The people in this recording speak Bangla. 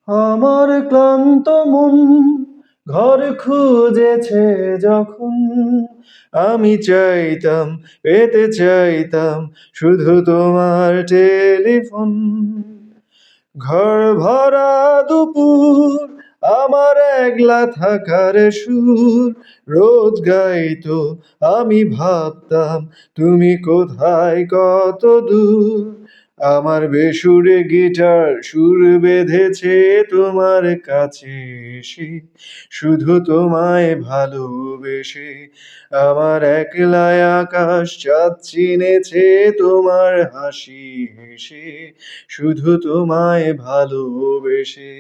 আমার ক্লান্ত মন ঘর খুঁজেছে যখন, আমি চাইতাম, পেতে চাইতাম শুধু তোমার টেলিফোন। ঘর ভরা দুপুর, আমার একলা থাকার সুর রোজ গাইতো, আমি ভাবতাম তুমি কোথায়, কত দূর। আমার বেসুরে গিটার সুর বেঁধেছে তোমার কাছে এসে, শুধু তোমায় ভালোবেসে। আমার একলায় আকাশ চাঁদ চিনেছে তোমার হাসি হেসে, শুধু তোমায় ভালোবেসে।